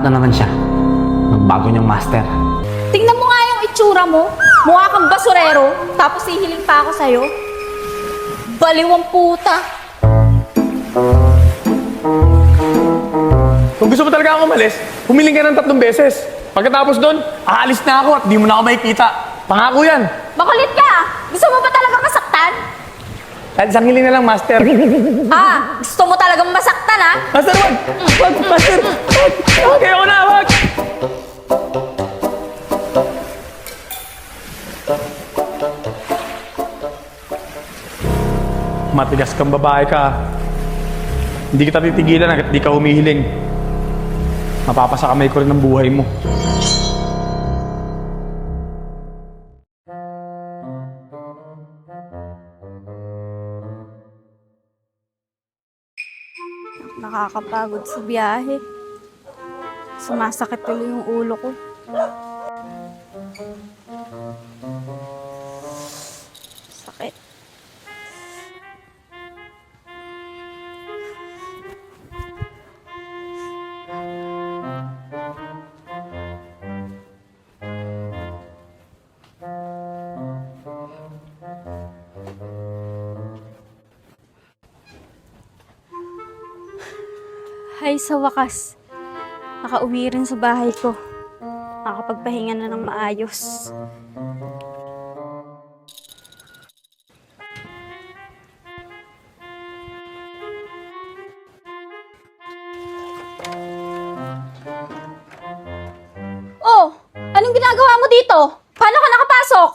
na naman siya ng bago niyang master. Tingnan mo nga yung itsura mo. Mukha kang basurero, tapos hihiling pa ako sa'yo. Baliwang puta. Kung gusto mo talaga akong umalis, humiling ka ng 3 beses. Pagkatapos doon, aalis na ako at di mo na ako makikita. Pangako yan. Makulit ka! Gusto mo ba talaga masaktan? Kahit isang hiling na lang, Master. Gusto mo talagang masaktan, ha? Master, wag! Wag, Master! Wag! Wag! Ayoko na, wag! Matigas kang babae ka. Hindi kita titigilan hanggat di ka humihiling. Mapapasakamay ko rin ang buhay mo. Nakakapagod sa biyahe. Sumasakit tuloy yung ulo ko. Sakit. Hay, sa wakas, nakauwi rin sa bahay ko. Nakakapagpahinga na ng maayos. Oh! Anong ginagawa mo dito? Paano ka nakapasok?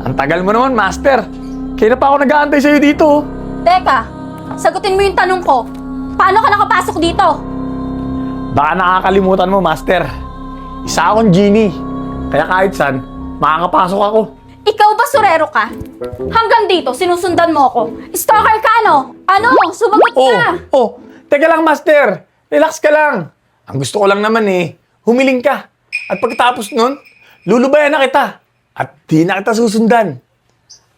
Ang tagal mo naman, Master. Kaya na pa ako nag-aantay sa'yo dito. Teka, sagutin mo yung tanong ko. Paano ka nakapasok dito? Baka nakakalimutan mo, Master. Isa akong genie. Kaya kahit saan, makakapasok ako. Ikaw ba surero ka? Hanggang dito, sinusundan mo ako. Stalker ka, no? Ano? Sumagot ka! Teka lang, Master. Relax ka lang. Ang gusto ko lang naman humiling ka. At pagkatapos nun, lulubayan na kita. At di na kita susundan.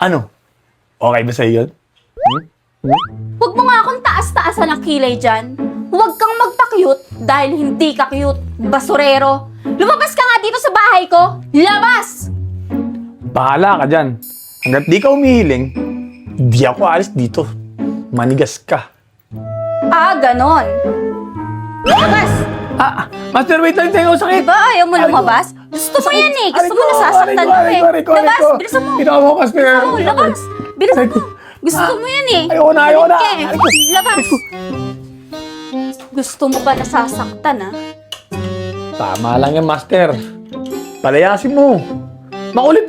Ano? Okay ba sa'yo yun? Huwag mo nga akong taas-taasan ng kilay dyan. Huwag kang magpa-cute dahil hindi ka cute, basurero. Lumabas ka nga dito sa bahay ko. Labas! Bahala ka dyan. Hanggat di ka umihiling, di ako alis dito. Manigas ka. Ganon. Labas! Master, wait lang sa'yo. Sakit! Diba ayaw mo lumabas? Gusto mo yan eh. Gusto mo nasasaktan mo eh. Labas! Bilisan mo! Ito mo, Master. Oo, labas! Bilisan mo! Gusto mo yan eh. Ayoko na! Labas! Gusto mo ba nasasaktan, ha? Tama lang yan, Master. Palayasin mo. Makulit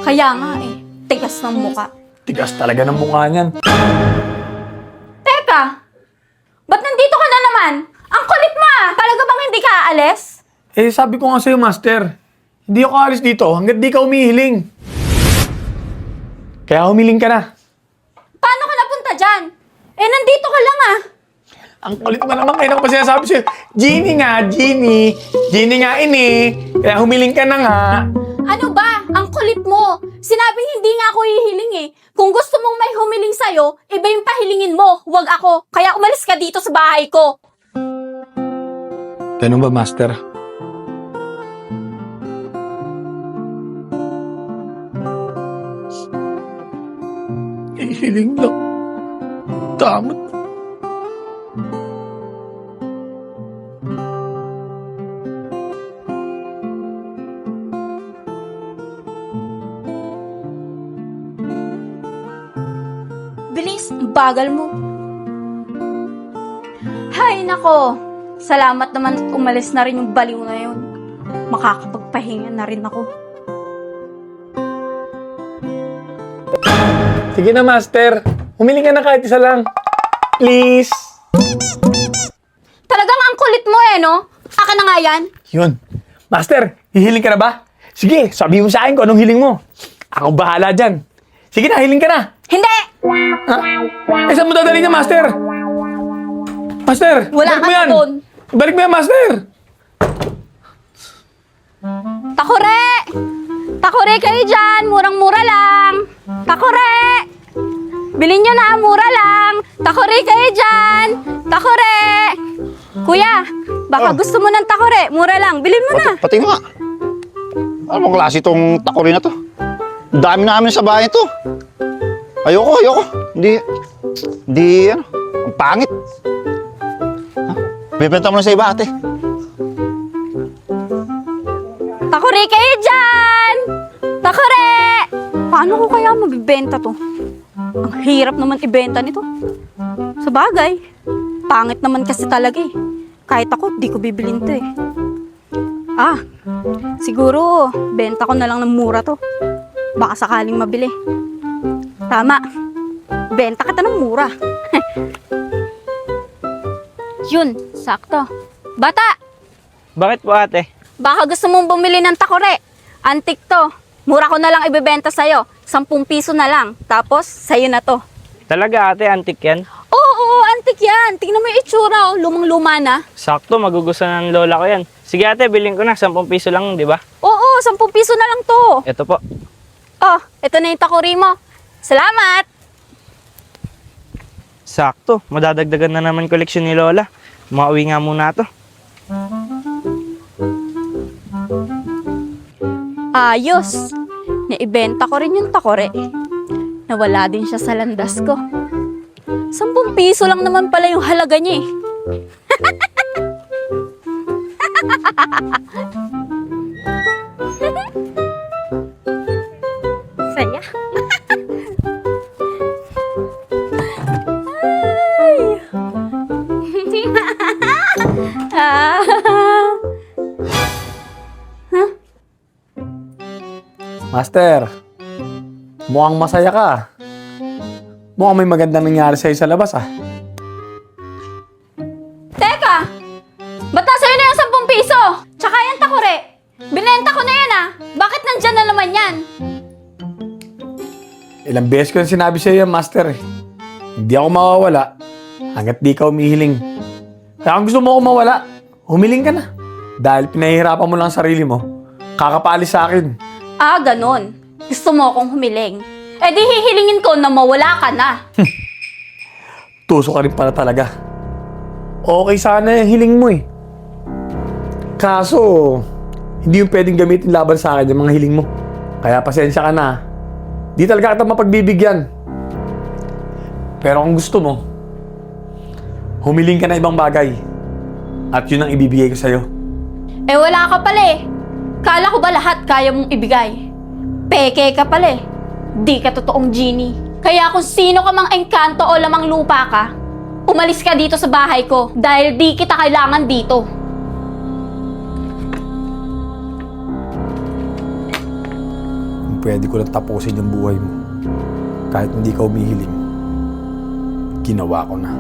Kaya nga eh. Tigas ng muka. Tigas talaga ng mukha niyan. Teka! Ba't nandito ka na naman? Ang kulit mo ah! Talaga bang hindi ka aalis? Sabi ko nga sa'yo, Master. Hindi ako alis dito hanggat di ka umihiling. Kaya humiling ka na. Paano ka napunta dyan? Nandito ka lang ah. Ang kulit mo naman, kaya ako pa sinasabi sa'yo. Genie nga, Genie. Genie nga Kaya humiling ka na nga. Ano ba? Ang kulit mo. Sinabing hindi nga ako hihiling eh. Kung gusto mong may humiling sa'yo, iba yung pahilingin mo, huwag ako. Kaya umalis ka dito sa bahay ko. Ganun ba, Master? Hihiling lang. Damot. Bilis, ang bagal mo. Hay nako. Salamat naman at umalis na rin yung baliw na yun. Makakapagpahinga na rin ako. Sige na, Master. Humiling ka na kahit isa lang. Please. Talagang ang kulit mo no? Aka na nga yan. Yun. Master, hihiling ka na ba? Sige, sabi mo sa akin kung anong hiling mo. Ako bahala dyan. Sige na, hiling ka na. Hindi! Saan mo dadali niya, Master? Master, Wala balik mo ka yan. na doon. Balik mo yan, Master. Takore! Takore kayo dyan! Murang-mura lang! Takore! Bilhin nyo na, mura lang! Takore kayo dyan! Takore! Kuya, baka gusto mo ng takore. Mura lang. Bilhin mo na. Pati nga. Ano bang klase itong takori na to? Dami namin sa bahay to. Ayoko. Hindi, ano, ang pangit. Ha? Bibenta mo na sa iba, ate. Takore kayo dyan! Takore! Paano ko kaya mabibenta to? Ang hirap naman ibenta nito. Sa bagay, pangit naman kasi talaga eh. Kahit ako, di ko bibilin to eh. Siguro, benta ko na lang ng mura to. Baka sakaling mabili. Tama, benta kita ng mura. Yun, sakto. Bata, Bakit po ate? baka gusto mong bumili ng takore. Antik to. Mura ko na lang ibebenta sa'yo. 10 piso na lang. Tapos, sa'yo na to. Talaga ate, antik yan? Oo, antik yan. Tingnan mo yung itsura, oh. Lumang-luma na. Sakto, magugustuhan ng lola ko yan. Sige ate, bilhin ko na. 10 piso lang, di ba? Oo, 10 piso na lang to. Ito po. Oh, ito na yung takore mo. Salamat! Sakto, madadagdagan na naman koleksyon ni lola. Mauwi nga muna to. Ayos! Naibenta ko rin yung takore. Nawala din siya sa landas ko. 10 piso lang naman pala yung halaga niya eh. Saya. Ay. Ah. Master, mukhang masaya ka. Mukhang may magandang nangyari sa'yo sa labas ah. Teka! Ba't nasa'yo na yung 10 piso? Tsaka yung takore. Binenta ko na yan ah. Bakit nandyan na naman yan? Ilang beses ko yung sinabi sa'yo yan, Master eh. Hindi ako mawawala hanggat di ka umihiling. Kaya kung gusto mo ako mawala, humiling ka na. Dahil pinahihirapan mo lang ang sarili mo, kakapalis sa akin. Ganon. Gusto mo akong humiling. Eh di hihilingin ko na mawala ka na. Tuso ka rin pala talaga. Okay sana yung hiling mo eh. Kaso, hindi yung pwedeng gamitin laban sa akin yung mga hiling mo. Kaya pasensya ka na. Di talaga kita mapagbibigyan. Pero kung gusto mo, humiling ka na ibang bagay. At yun ang ibibigay ko sa'yo. Eh wala ka pala eh. Kala ko ba lahat kaya mong ibigay? Peke ka pala eh. Di ka totoong genie. Kaya kung sino ka mang engkanto o lamang lupa ka, umalis ka dito sa bahay ko dahil di kita kailangan dito. Kung pwede ko lang tapusin yung buhay mo, kahit hindi ka umihiling, ginawa ko na.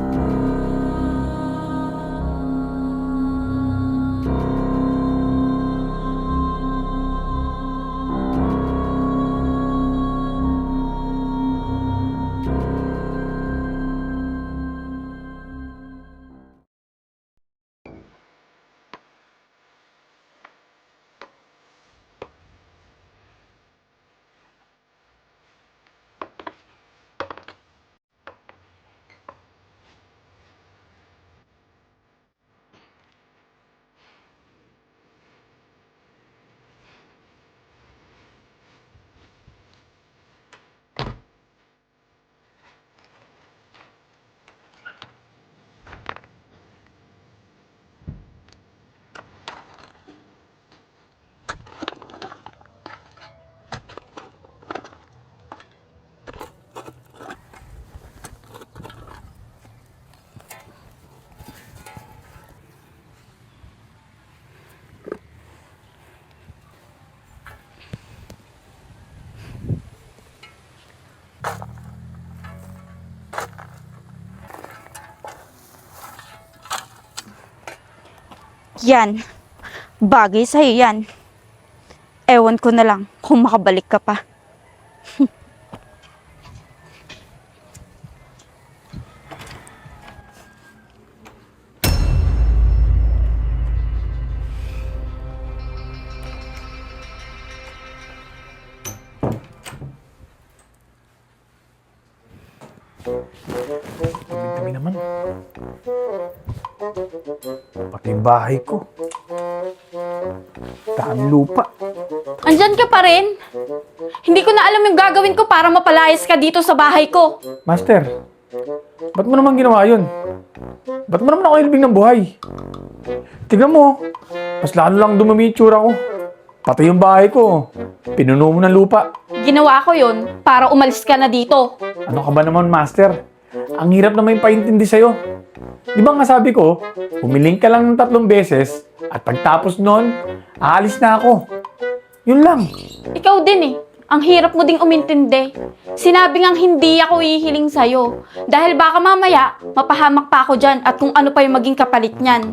Yan. Bagay sa'yo yan. Ewan ko na lang kung makabalik ka pa. Dami naman. Pati yung bahay ko. Dami lupa. Andyan ka pa rin? Hindi ko na alam yung gagawin ko para mapalayas ka dito sa bahay ko. Master, ba't mo naman ginawa yun? Ba't mo naman ako ilibing ng buhay? Tignan mo, mas lalo lang dumami yung tsura ko. Pati yung bahay ko, pinuno mo ng lupa. Ginawa ko yun para umalis ka na dito. Ano ka ba naman, Master? Ang hirap na may paintindi sa'yo. Di ba nga sabi ko, humiling ka lang ng 3 beses at pagtapos nun, aalis na ako. Yun lang. Ikaw din eh. Ang hirap mo ding umintindi. Sinabi ngang hindi ako hihiling sa'yo. Dahil baka mamaya, mapahamak pa ako dyan at kung ano pa yung maging kapalit niyan.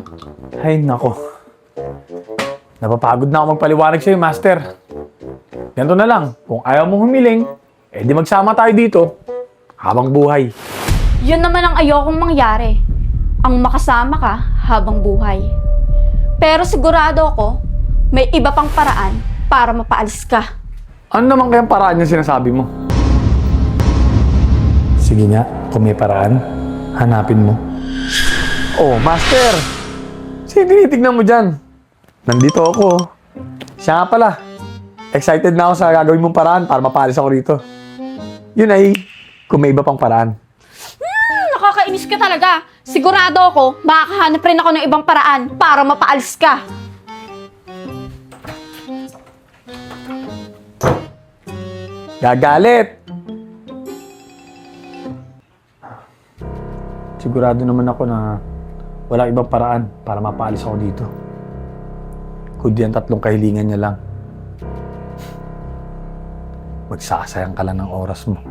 Ay, nako. Napapagod na ako magpaliwanag sa'yo, Master. Ganito na lang, kung ayaw mong humiling, di magsama tayo dito habang buhay. Yun naman ang ayokong mangyari. Ang makasama ka habang buhay. Pero sigurado ako, may iba pang paraan para mapaalis ka. Ano naman kayang paraan yung sinasabi mo? Sige nga, kung may paraan, hanapin mo. Oh, Master! Sige, tinitignan mo dyan. Nandito ako. Siya nga pala. Excited na ako sa gagawin mong paraan para mapaalis ako rito. Yun ay, kung may iba pang paraan. Nakakainis ka talaga. Sigurado ako, makakahanap rin ako ng ibang paraan para mapaalis ka. Gagalit! Sigurado naman ako na walang ibang paraan para mapaalis ako dito. Kundi ang 3 kahilingan niya lang. Magsasayang ka lang ng oras mo.